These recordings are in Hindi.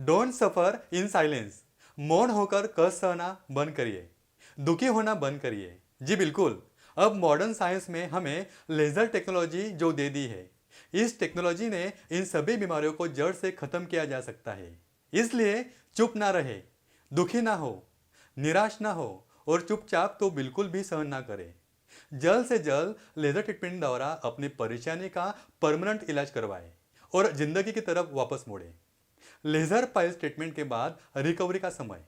Don't suffer in silence. मौन होकर कष्ट सहना बंद करिए, दुखी होना बंद करिए। जी बिल्कुल। अब मॉडर्न साइंस में हमें लेजर टेक्नोलॉजी जो दे दी है, इस टेक्नोलॉजी ने इन सभी बीमारियों को जड़ से खत्म किया जा सकता है। इसलिए चुप ना रहे, दुखी ना हो, निराश ना हो और चुपचाप तो बिल्कुल भी सहन ना करें। जल्द से जल्द लेजर ट्रीटमेंट द्वारा अपनी परेशानी का परमानेंट इलाज करवाएं और जिंदगी की तरफ वापस मुड़े। लेजर पाइल्स ट्रीटमेंट के बाद रिकवरी का समय।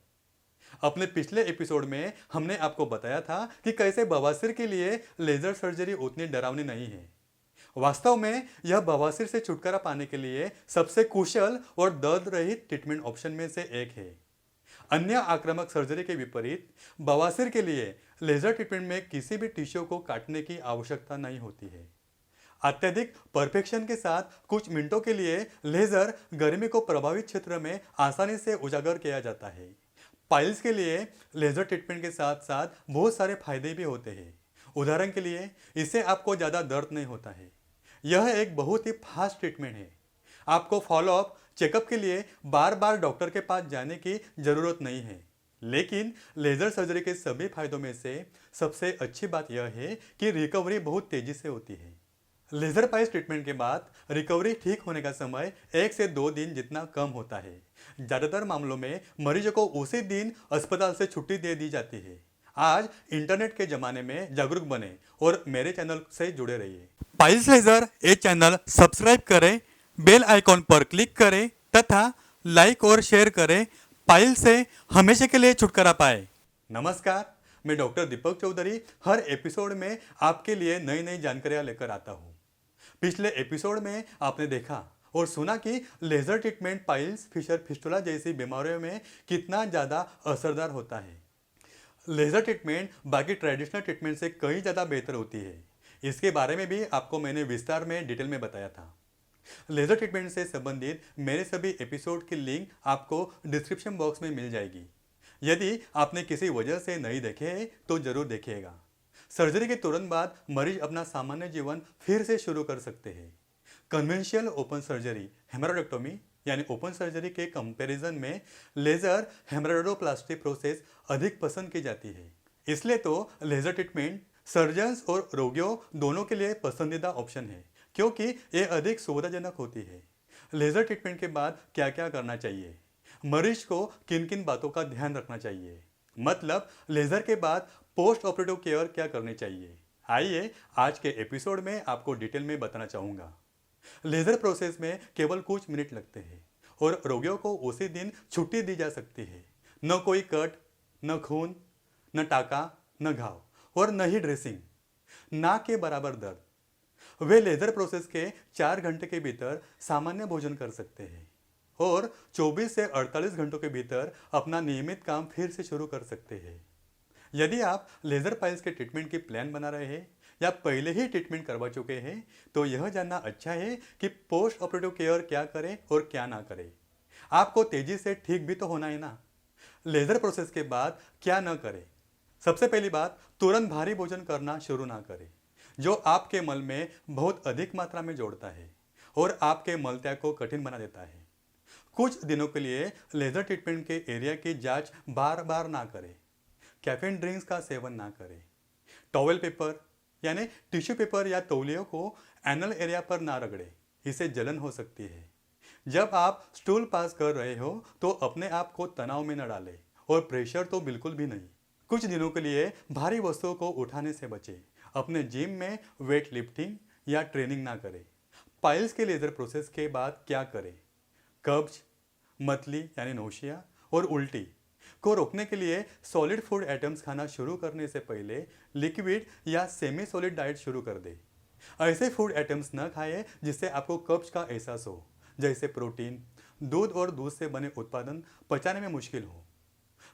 अपने पिछले एपिसोड में हमने आपको बताया था कि कैसे बवासीर के लिए लेजर सर्जरी उतनी डरावनी नहीं है। वास्तव में यह बवासीर से छुटकारा पाने के लिए सबसे कुशल और दर्द रहित ट्रीटमेंट ऑप्शन में से एक है। अन्य आक्रामक सर्जरी के विपरीत बवासीर के लिए लेजर ट्रीटमेंट में किसी भी टिश्यू को काटने की आवश्यकता नहीं होती है। अत्यधिक परफेक्शन के साथ कुछ मिनटों के लिए लेजर गर्मी को प्रभावित क्षेत्र में आसानी से उजागर किया जाता है। पाइल्स के लिए लेजर ट्रीटमेंट के साथ साथ बहुत सारे फायदे भी होते हैं। उदाहरण के लिए इससे आपको ज़्यादा दर्द नहीं होता है। यह एक बहुत ही फास्ट ट्रीटमेंट है। आपको फॉलोअप चेकअप के लिए बार बार डॉक्टर के पास जाने की ज़रूरत नहीं है। लेकिन लेजर सर्जरी के सभी फायदों में से सबसे अच्छी बात यह है कि रिकवरी बहुत तेज़ी से होती है। लेजर पाइल्स ट्रीटमेंट के बाद रिकवरी ठीक होने का समय 1 से 2 दिन जितना कम होता है। ज़्यादातर मामलों में मरीजों को उसी दिन अस्पताल से छुट्टी दे दी जाती है। आज इंटरनेट के ज़माने में जागरूक बने और मेरे चैनल से जुड़े रहिए। पाइल्स लेजर ये चैनल सब्सक्राइब करें, बेल आइकॉन पर क्लिक करें तथा लाइक और शेयर करें। पाइल्स से हमेशा के लिए छुटकारा पाए। नमस्कार, मैं डॉक्टर दीपक चौधरी हर एपिसोड में आपके लिए नई नई जानकारियाँ लेकर आता हूँ। पिछले एपिसोड में आपने देखा और सुना कि laser treatment piles, fissure fistula जैसी बीमारियों में कितना ज़्यादा असरदार होता है। लेजर ट्रीटमेंट बाकी ट्रेडिशनल ट्रीटमेंट से कहीं ज़्यादा बेहतर होती है। इसके बारे में भी आपको मैंने विस्तार में डिटेल में बताया था। लेजर ट्रीटमेंट से संबंधित मेरे सभी एपिसोड की लिंक आपको डिस्क्रिप्शन बॉक्स में मिल जाएगी। यदि आपने किसी वजह से नहीं देखे हैं तो जरूर देखिएगा। सर्जरी के तुरंत बाद मरीज अपना सामान्य जीवन फिर से शुरू कर सकते हैं। कन्वेंशनल ओपन सर्जरी हेमरोइडेक्टोमी यानी ओपन सर्जरी के कंपैरिजन में लेजर हेमरोइडोप्लास्टी प्रोसेस अधिक पसंद की जाती है। इसलिए तो लेजर ट्रीटमेंट सर्जन्स और रोगियों दोनों के लिए पसंदीदा ऑप्शन है, क्योंकि ये अधिक सुविधाजनक होती है। लेजर ट्रीटमेंट के बाद क्या क्या करना चाहिए, मरीज को किन किन बातों का ध्यान रखना चाहिए, मतलब लेजर के बाद पोस्ट ऑपरेटिव केयर क्या करनी चाहिए, आइए आज के एपिसोड में आपको डिटेल में बताना चाहूँगा। लेजर प्रोसेस में केवल कुछ मिनट लगते हैं और रोगियों को उसी दिन छुट्टी दी जा सकती है। न कोई कट, न खून, न टाका, न घाव और न ही ड्रेसिंग, ना के बराबर दर्द। वे लेजर प्रोसेस के 4 घंटे के भीतर सामान्य भोजन कर सकते हैं और 24 से 48 घंटों के भीतर अपना नियमित काम फिर से शुरू कर सकते हैं। यदि आप लेजर पाइल्स के ट्रीटमेंट की प्लान बना रहे हैं या पहले ही ट्रीटमेंट करवा चुके हैं तो यह जानना अच्छा है कि पोस्ट ऑपरेटिव केयर क्या करें और क्या ना करें। आपको तेजी से ठीक भी तो होना है ना। लेजर प्रोसेस के बाद क्या न करें। सबसे पहली बात, तुरंत भारी भोजन करना शुरू ना करें, जो आपके मल में बहुत अधिक मात्रा में जोड़ता है और आपके मल त्याग को कठिन बना देता है। कुछ दिनों के लिए लेजर ट्रीटमेंट के एरिया की जांच बार बार ना करें। कैफीन ड्रिंक्स का सेवन ना करें। टॉवेल पेपर यानी टिश्यू पेपर या तौलियों को एनल एरिया पर ना रगड़ें, इससे जलन हो सकती है। जब आप स्टूल पास कर रहे हो तो अपने आप को तनाव में न डालें और प्रेशर तो बिल्कुल भी नहीं। कुछ दिनों के लिए भारी वस्तुओं को उठाने से बचें। अपने जिम में वेट लिफ्टिंग या ट्रेनिंग ना करें। पाइल्स के लेजर प्रोसेस के बाद क्या करें। कब्ज, मतली यानी नौशिया और उल्टी को रोकने के लिए सॉलिड फूड आइटम्स खाना शुरू करने से पहले लिक्विड या सेमी सॉलिड डाइट शुरू कर दें। ऐसे फूड आइटम्स न खाएं जिससे आपको कब्ज का एहसास हो, जैसे प्रोटीन, दूध और दूध से बने उत्पादन पचाने में मुश्किल हो।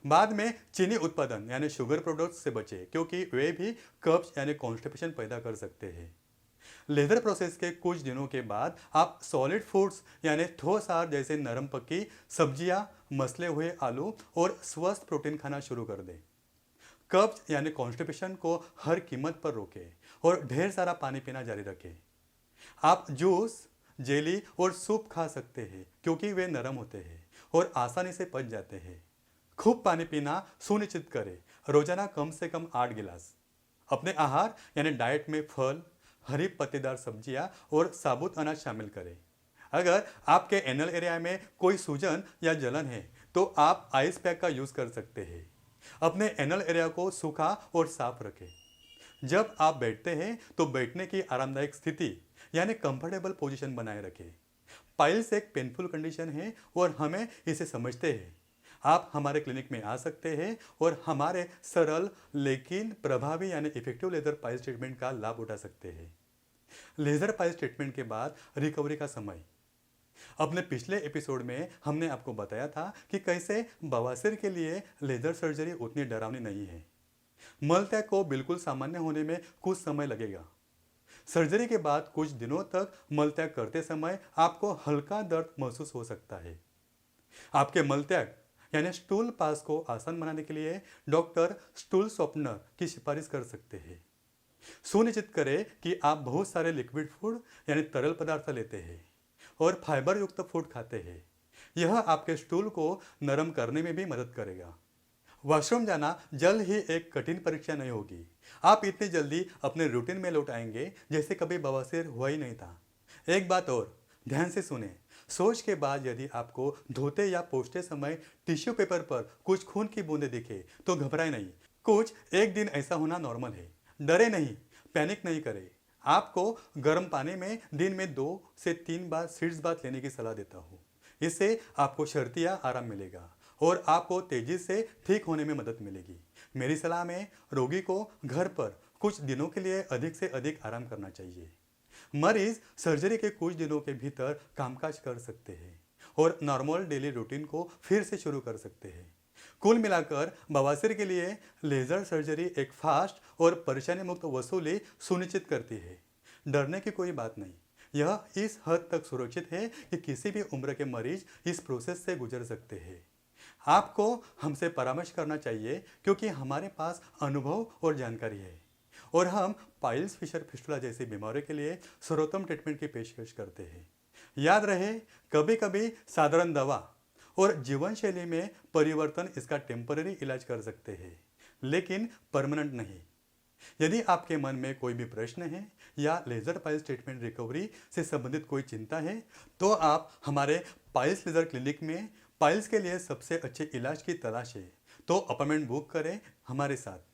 बाद में चीनी उत्पादन यानी शुगर प्रोडक्ट्स से बचें, क्योंकि वे भी कब्ज यानी कॉन्स्टिपेशन पैदा कर सकते हैं। लेजर प्रोसेस के कुछ दिनों के बाद आप सॉलिड फूड्स यानी ठोस आहार जैसे नरम पकी सब्जियां, मसले हुए आलू और स्वस्थ प्रोटीन खाना शुरू कर दें। कब्ज यानी कॉन्स्टिपेशन को हर कीमत पर रोकें और ढेर सारा पानी पीना जारी रखें। आप जूस, जेली और सूप खा सकते हैं, क्योंकि वे नरम होते हैं और आसानी से पच जाते हैं। खूब पानी पीना सुनिश्चित करें, रोजाना कम से कम 8 गिलास। अपने आहार यानी डाइट में फल, हरी पत्तेदार सब्जियां और साबुत अनाज शामिल करें। अगर आपके एनल एरिया में कोई सूजन या जलन है तो आप आइस पैक का यूज कर सकते हैं। अपने एनल एरिया को सूखा और साफ रखें। जब आप बैठते हैं तो बैठने की आरामदायक स्थिति यानी कंफर्टेबल पोजीशन बनाए रखें। पाइल्स एक पेनफुल कंडीशन है और हमें इसे समझते हैं। आप हमारे क्लिनिक में आ सकते हैं और हमारे सरल लेकिन प्रभावी यानी इफेक्टिव लेजर पाइल्स ट्रीटमेंट का लाभ उठा सकते हैं। लेजर पाइल्स ट्रीटमेंट के बाद रिकवरी का समय। अपने पिछले एपिसोड में हमने आपको बताया था कि कैसे बवासीर के लिए लेजर सर्जरी उतनी डरावनी नहीं है। मलत्याग को बिल्कुल सामान्य होने में कुछ समय लगेगा। सर्जरी के बाद कुछ दिनों तक मलत्याग करते समय आपको हल्का दर्द महसूस हो सकता है। आपके मलत्याग यानी स्टूल पास को आसान बनाने के लिए डॉक्टर स्टूल सॉफ्टनर की सिफारिश कर सकते हैं। सुनिश्चित करें कि आप बहुत सारे लिक्विड फूड यानी तरल पदार्थ लेते हैं और फाइबर युक्त फूड खाते हैं। यह आपके स्टूल को नरम करने में भी मदद करेगा। वॉशरूम जाना जल्द ही एक कठिन परीक्षा नहीं होगी। आप इतनी जल्दी अपने रूटीन में लौट आएंगे जैसे कभी बवासीर हुआ ही नहीं था। एक बात और ध्यान से सुने, सोच के बाद यदि आपको धोते या पोंछते समय टिश्यू पेपर पर कुछ खून की बूंदें दिखे तो घबराए नहीं। कुछ एक दिन ऐसा होना नॉर्मल है। डरे नहीं, पैनिक नहीं करें। आपको गर्म पानी में दिन में 2 से 3 बार शीर्ष बाथ लेने की सलाह देता हूँ। इससे आपको शर्तिया आराम मिलेगा और आपको तेजी से ठीक होने में मदद मिलेगी। मेरी सलाह में रोगी को घर पर कुछ दिनों के लिए अधिक से अधिक आराम करना चाहिए। मरीज सर्जरी के कुछ दिनों के भीतर कामकाज कर सकते हैं और नॉर्मल डेली रूटीन को फिर से शुरू कर सकते हैं। कुल मिलाकर बवासीर के लिए लेजर सर्जरी एक फास्ट और परेशानी मुक्त वसूली सुनिश्चित करती है। डरने की कोई बात नहीं। यह इस हद तक सुरक्षित है कि किसी भी उम्र के मरीज इस प्रोसेस से गुजर सकते हैं। आपको हमसे परामर्श करना चाहिए क्योंकि हमारे पास अनुभव और जानकारी है और हम पाइल्स फिशर फिस्टुला जैसी बीमारियों के लिए सर्वोत्तम ट्रीटमेंट की पेशकश करते हैं। याद रहे, कभी कभी साधारण दवा और जीवन शैली में परिवर्तन इसका टेम्पररी इलाज कर सकते हैं, लेकिन परमानेंट नहीं। यदि आपके मन में कोई भी प्रश्न है या लेजर पाइल्स ट्रीटमेंट रिकवरी से संबंधित कोई चिंता है तो आप हमारे पाइल्स लेजर क्लिनिक में पाइल्स के लिए सबसे अच्छे इलाज की तलाश है तो अपॉइंटमेंट बुक करें हमारे साथ।